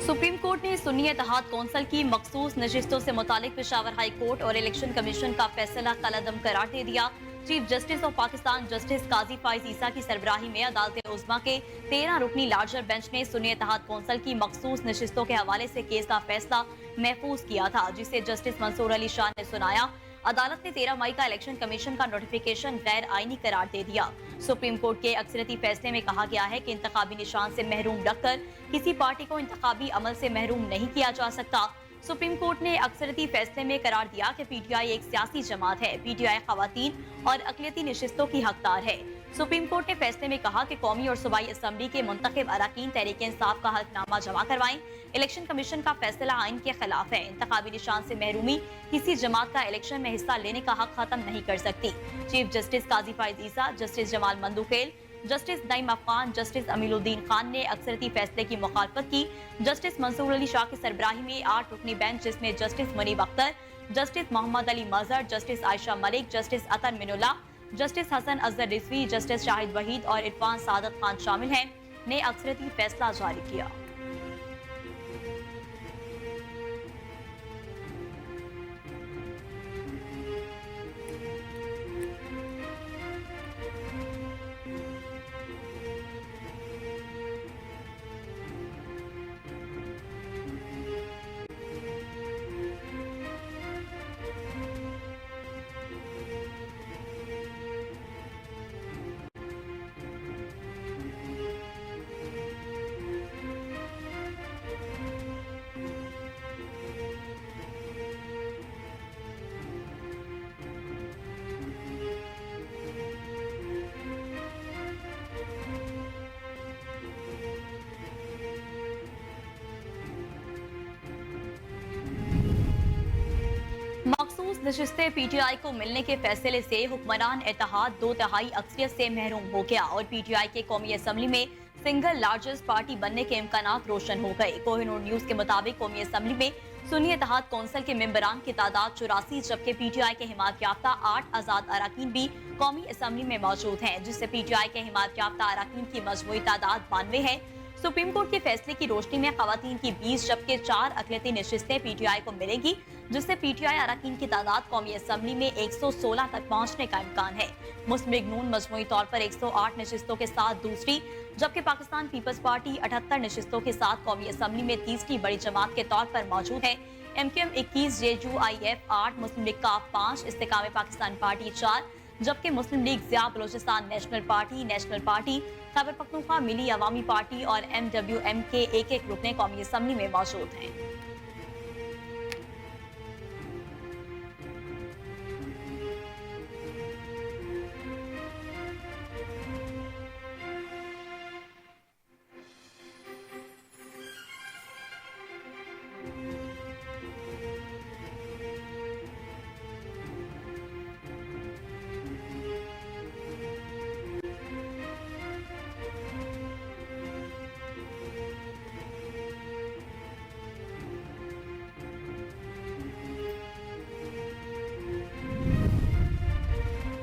Supreme court ने सुन्नी इत्तेहाद council की मखसूस नशिस्तों से मुतालिक पेशावर हाई कोर्ट और इलेक्शन कमीशन का फैसला कलअदम करार दे दिया। Chief justice of Pakistan justice Qazi Faez Isa की सरबराही में अदालत उज़्मा के 13 रुकनी लार्जर बेंच ने सुन्नी इत्तेहाद कौंसिल की मखसूस नशिस्तों के हवाले से केस का फैसला महफूज किया था, जिसे जस्टिस मंसूर अली शाह ने सुनाया। अदालत ने 13 मई का इलेक्शन कमीशन का नोटिफिकेशन गैर आईनी करार दे दिया। सुप्रीम कोर्ट के अक्सरियती फैसले में कहा गया है कि इंतखाबी निशान से महरूम रखकर किसी पार्टी को इंतखाबी अमल से महरूम नहीं किया जा सकता। सुप्रीम कोर्ट ने अक्सरती फैसले में करार दिया कि पीटीआई एक सियासी जमात है। पीटीआई खवातीन और अकलियती नशिस्तों की हकदार है। सुप्रीम कोर्ट ने फैसले में कहा कि कौमी और सूबाई असम्बली के मुंतखब अरकान तहरीक इंसाफ का हल्फनामा जमा करवाएं। इलेक्शन कमीशन का फैसला आइन के खिलाफ है। इंतखाबी निशान से महरूमी किसी जमात का इलेक्शन में हिस्सा लेने का हक खत्म नहीं कर सकती। Chief justice Qazi Faez Isa, justice Jamal Mandokhail, justice Naeem Afghan, justice Aminuddin Khan ने अक्सरती फैसले की मुखालफत की। जस्टिस मंसूर अली शाह की सरबराही में 8 रुकनी बेंच, जिसमें जस्टिस मुनीब अख्तर, जस्टिस मोहम्मद अली मजहर, जस्टिस आयशा मलिक, जस्टिस अतर मिनुल्लाह, जस्टिस हसन अजहर रिजवी, जस्टिस शाहिद वहीद और इरफान सादत खान शामिल हैं, ने अक्सरती फैसला जारी किया। मखसूस नशिस्तें पीटीआई को मिलने के फैसले से हुक्मरान इत्तेहाद 2/3 अक्सरियत से महरूम हो गया और पीटीआई के कौमी असम्बली में सिंगल लार्जेस्ट पार्टी बनने के इम्कानात रोशन हो गए। कोहिनूर न्यूज के मुताबिक कौमी असम्बली में सुन्नी इत्तेहाद कौंसिल के मेंबरान की तादाद 84, जबकि पीटीआई के हिमायत याफ्ता 8 आजाद अरकान भी कौमी असम्बली में मौजूद हैं, जिससे पीटीआई के हिमायत याफ्ता अरकान की मजमूई तादाद 92 है। सुप्रीम कोर्ट के फैसले की रोशनी में खवातीन की 20 जबकि 4 अकलियती नशिस्तें पीटीआई को मिलेंगी, जिससे पीटीआई अरकान की तादाद कौमी असम्बली में 116 तक पहुंचने का इम्कान है। मुस्लिम लीग नून मजमूई तौर पर 108 नशिस्तों के साथ दूसरी, जबकि पाकिस्तान पीपल्स पार्टी 78 नशिस्तों के साथ कौमी असम्बली में तीसरी बड़ी जमात के तौर पर मौजूद है। MQM 21, JUIF 8, मुस्लिम लीग काफ 5, इस्तेकाम पाकिस्तान पार्टी 4, जबकि Muslim League Zia Balochistan national party, Khyber Pakhtunkhwa Milli Awami party और MWM के एक रुकने कौमी असम्बली में मौजूद हैं।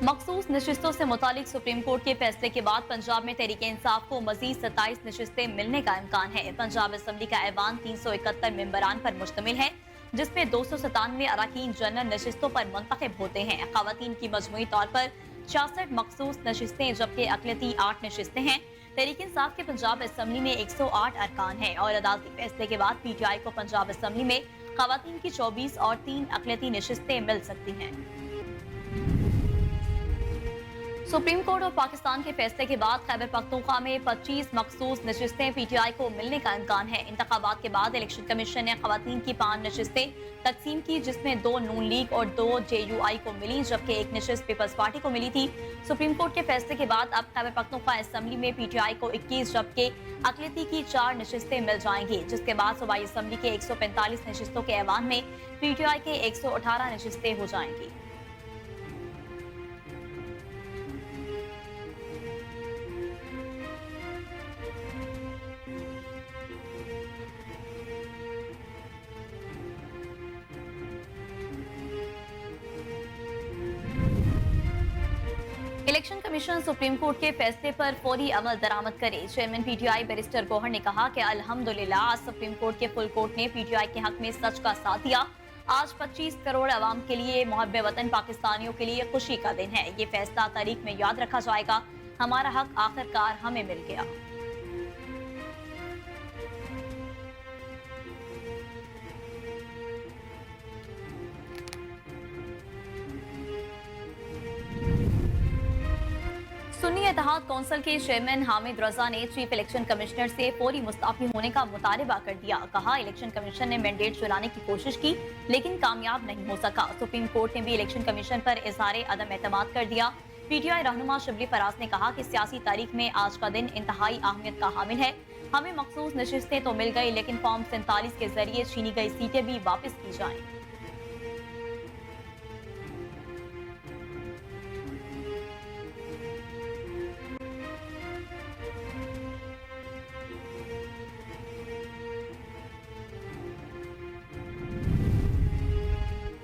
मखसूस नशिस्तों से मुतालिक सुप्रीम कोर्ट के फैसले के बाद पंजाब में तहरीक इंसाफ को मजीद 27 नशिस्तें मिलने का इम्कान है। पंजाब असम्बली का ऐवान 371 मेंबरान पर मुश्तमिल है, जिसमें 297 अरकान जनरल नशिस्तों पर मुंतखब होते हैं। खवातीन की मजमूई तौर पर 66 मखसूस नशिस्तें, जबकि अकलियती 8 नशिस्तें हैं। तहरीक इंसाफ के पंजाब असम्बली में 108 अरकान हैं और अदालती फैसले के बाद पीटीआई को पंजाब असम्बली में खवातीन की 24 और 3 अकलियती नशिस्तें मिल सकती हैं। सुप्रीम कोर्ट और पाकिस्तान के फैसले के बाद खैबर पख्तूनख्वा में 25 मखसूस नशिस्तें पीटीआई को मिलने का इम्कान है। इंतखाबात के बाद इलेक्शन कमीशन ने खवातीन की 5 नशिस्तें तकसीम की, जिसमें 2 नून लीग और 2 JUI को मिली, जबकि 1 नशिस्त पीपल्स पार्टी को मिली थी। सुप्रीम कोर्ट के फैसले के बाद अब खैबर पख्तूनख्वा असम्बली में पीटीआई को 21 जबकि अकलियती की 4 नशिस्तें मिल जाएंगी, जिसके बाद सूबाई असम्बली के 145 नशिस्तों के ऐवान में पीटीआई के 118 नशिस्तें हो जाएंगी। Election election commission supreme court के फैसले पर फौरी अमल दरामद करे। चेयरमैन पीटीआई बैरिस्टर गौहर ने कहा कि अल्हम्दुलिल्लाह आज सुप्रीम कोर्ट के फुल कोर्ट ने पीटीआई के हक में सच का साथ दिया। आज 25 करोड़ अवाम के लिए, मुहब्बे वतन पाकिस्तानियों के लिए खुशी का दिन है। ये फैसला तारीख में याद रखा जाएगा। हमारा हक आखिरकार हमें मिल गया। सुन्नी इत्तेहाद कौंसिल के चेयरमैन हामिद रजा ने चीफ इलेक्शन कमिश्नर से फौरी मुस्ताफी होने का मुतालबा कर दिया। कहा, इलेक्शन कमीशन ने मैंडेट चुराने की कोशिश की लेकिन कामयाब नहीं हो सका। सुप्रीम कोर्ट ने भी इलेक्शन कमीशन पर इजहार अदम एतमाद कर दिया। पीटीआई रहनुमा शिबली फराज ने कहा कि सियासी तारीख में आज का दिन इंतहाई अहमियत का हामिल है। हमें मखसूस नशिस्तें तो मिल गई लेकिन फॉर्म 47 के जरिए छीनी गई सीटें भी वापस की जाएं।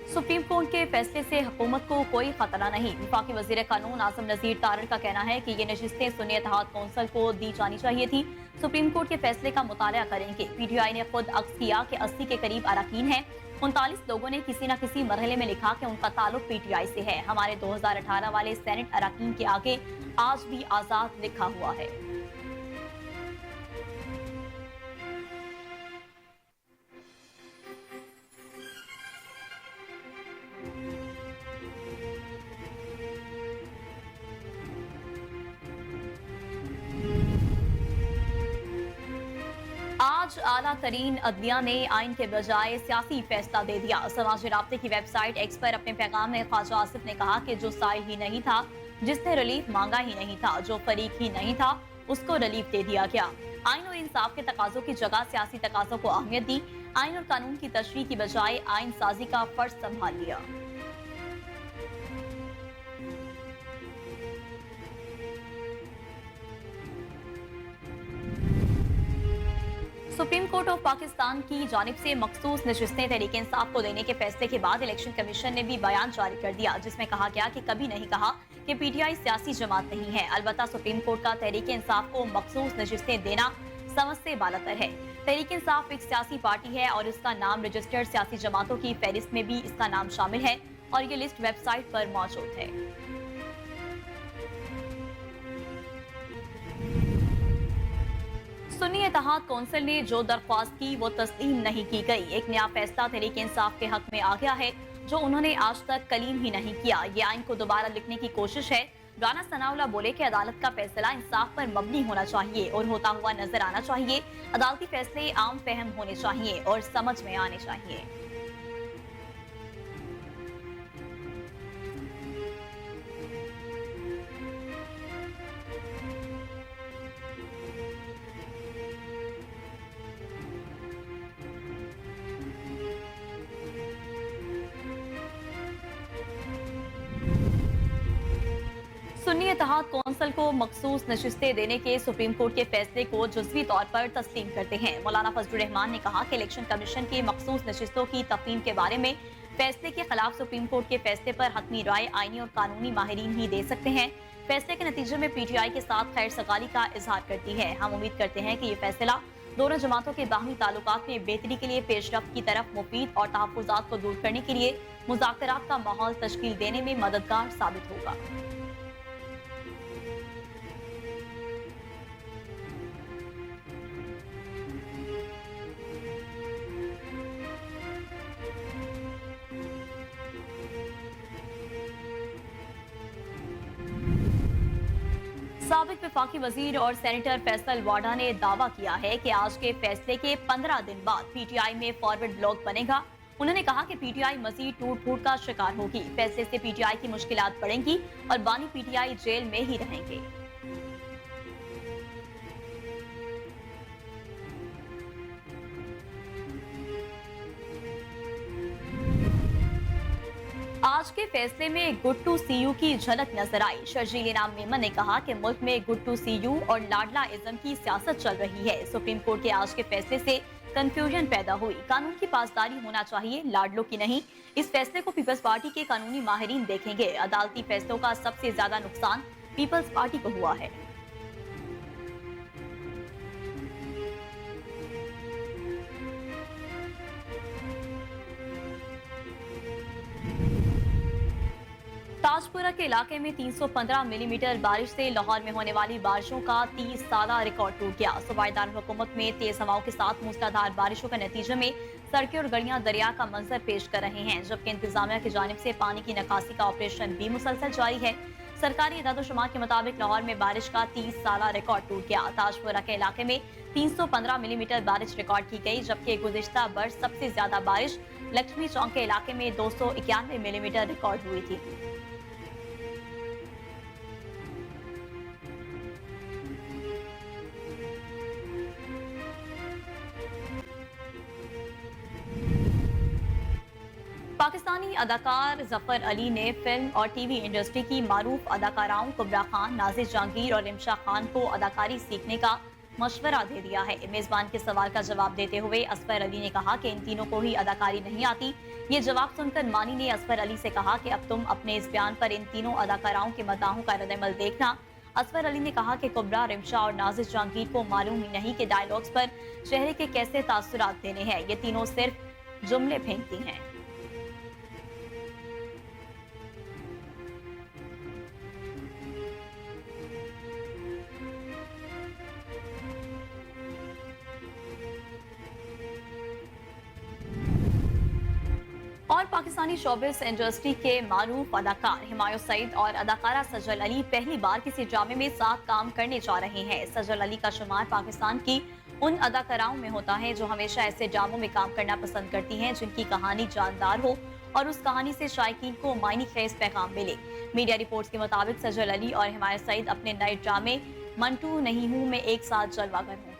सुप्रीम कोर्ट के फैसले से हुकूमत को कोई खतरा नहीं। वफाकी वजीर कानून आजम नजीर तारड़ का कहना है कि ये नशिस्तें सुन्नी इत्तेहाद कौंसिल को दी जानी चाहिए थी। सुप्रीम कोर्ट के फैसले का मुताला करेंगे। पीटीआई ने खुद अक्स किया कि 80 के करीब अरकान हैं। 39 लोगों ने किसी न किसी मरहले में लिखा कि उनका ताल्लुक पीटीआई से है। हमारे 2018 वाले सेनेट अरकान के आगे आज भी आजाद लिखा हुआ है। आज आला तरीन अदलिया ने आइन के बजाय सियासी फैसला दे दिया। समाजी राब्ते की वेबसाइट एक्स पर अपने पैगाम में ख्वाजा आसिफ ने कहा कि जो साइल ही नहीं था, जिसने रिलीफ मांगा ही नहीं था, जो फरीक ही नहीं था, उसको रिलीफ दे दिया गया। आइन और इंसाफ के तकाजों की जगह सियासी तकाजों को अहमियत दी। आइन और कानून की तशरीह की बजाय आइन साजी का फर्ज संभाल लिया। सुप्रीम कोर्ट ऑफ पाकिस्तान की जानिब से मखसूस नशिस्तें तहरीक इंसाफ को देने के फैसले के बाद इलेक्शन कमीशन ने भी बयान जारी कर दिया, जिसमें कहा गया कि कभी नहीं कहा कि पीटीआई सियासी जमात नहीं है। अलबत्ता सुप्रीम कोर्ट का तहरीक इंसाफ को मखसूस नशिस्तें देना समझ से बालातर है। तहरीक इंसाफ एक सियासी पार्टी है और इसका नाम रजिस्टर्ड सियासी जमातों की फहरिस्त में भी इसका नाम शामिल है और ये लिस्ट वेबसाइट पर मौजूद है। सुन्नी इत्तेहाद कौंसिल ने जो दरख्वास्त की वो तस्लीम नहीं की गई। एक नया फैसला तहरीक इंसाफ के हक में आ गया है जो उन्होंने आज तक कलीम ही नहीं किया। ये आइन को दोबारा लिखने की कोशिश है। राना सनाउल्लाह बोले कि अदालत का फैसला इंसाफ पर मबनी होना चाहिए और होता हुआ नजर आना चाहिए। अदालती फैसले आम फहम होने चाहिए और समझ में आने चाहिए। सुन्नी इत्तेहाद कौंसिल को मखसूस नशिस्तें देने के सुप्रीम कोर्ट के फैसले को जुज़वी तौर पर तस्लीम करते हैं। मौलाना फजलुर रहमान ने कहा कि इलेक्शन कमीशन के मखसूस नशिस्तों की तफहीम के बारे में फैसले के खिलाफ सुप्रीम कोर्ट के फैसले पर हतमी राय आईनी और कानूनी माहिरीन ही दे सकते हैं। फैसले के नतीजे में पीटीआई के साथ खैर सगाली का इजहार करती है। हम उम्मीद करते हैं कि ये फैसला दोनों जमातों के बाहमी ताल्लुकात में बेहतरी के लिए पेशरफ्त की तरफ मुफीद और तहफ़्फ़ुज़ात को दूर करने के लिए मुज़ाकरात का माहौल तश्कील देने में मददगार साबित होगा। साबिक वफाकी वजीर और सेनेटर फैसल वाडा ने दावा किया है कि आज के फैसले के 15 दिन बाद पीटीआई में फॉरवर्ड ब्लॉक बनेगा। उन्होंने कहा कि पीटीआई मजीद टूट फूट का शिकार होगी। फैसले से पीटीआई की मुश्किलात बढ़ेंगी और बानी पीटीआई जेल में ही रहेंगे। आज के फैसले में गुड टू सी यू की झलक नजर आई। शर्जील इनाम मेमन ने कहा कि मुल्क में गुड टू सी यू और लाडला इज्म की सियासत चल रही है। सुप्रीम कोर्ट के आज के फैसले से कंफ्यूजन पैदा हुई। कानून की पासदारी होना चाहिए, लाडलों की नहीं। इस फैसले को पीपल्स पार्टी के कानूनी माहिरीन देखेंगे। अदालती फैसलों का सबसे ज्यादा नुकसान पीपल्स पार्टी को हुआ है। ताजपुरा के इलाके में 315 मिलीमीटर बारिश से लाहौर में होने वाली बारिशों का 30 साला रिकॉर्ड टूट गया। सूबाई दारुल-हुकूमत में तेज हवाओं के साथ मूसलाधार बारिशों के नतीजे में सड़कें और गलियां दरिया का मंजर पेश कर रहे हैं, जबकि इंतजामिया की जानिब से पानी की निकासी का ऑपरेशन भी मुसलसल जारी है। सरकारी इदाद-ओ-शुमार के मुताबिक लाहौर में बारिश का 30 साला रिकॉर्ड टूट गया। ताजपुरा के इलाके में 315 मिलीमीटर बारिश रिकॉर्ड की गई, जबकि गुज़िश्ता बर्स सबसे ज्यादा बारिश लक्ष्मी चौक के इलाके में 291 मिलीमीटर रिकॉर्ड हुई थी। पाकिस्तानी अदाकार जफर अली ने फिल्म और टीवी इंडस्ट्री की मारूफ अदाकाराओं कुबरा खान, नाजिर जहांगीर और रिमशा खान को अदाकारी सीखने का मशवरा दे दिया है। मेजबान के सवाल का जवाब देते हुए असफर अली ने कहा कि इन तीनों को ही अदाकारी नहीं आती। ये जवाब सुनकर मानी ने असफर अली से कहा कि अब तुम अपने इस बयान पर इन तीनों अदाकाराओं के मदाहों का रद्द-ए-अमल देखना। असफर अली ने कहा कि कुबरा, रिमशा और नाजिर जहांगीर को मालूम ही नहीं कि डायलॉग्स पर चेहरे के कैसे तासुरात देने हैं। ये तीनों सिर्फ जुमले फेंकती हैं। और पाकिस्तानी शोबिस इंडस्ट्री के मारूफ अदाकार हुमायूं सईद और अदाकारा सजल अली पहली बार किसी ड्रामे में साथ काम करने जा रहे हैं। सजल अली का शुमार पाकिस्तान की उन अदाकाराओं में होता है जो हमेशा ऐसे ड्रामों में काम करना पसंद करती हैं जिनकी कहानी जानदार हो और उस कहानी से शायकीन को मायने खेज पैगाम मिले। मीडिया रिपोर्ट्स के मुताबिक सजल अली और हुमायूं सईद अपने नए ड्रामे मंटू नहीं हूं में एक साथ जलवागर होंगे।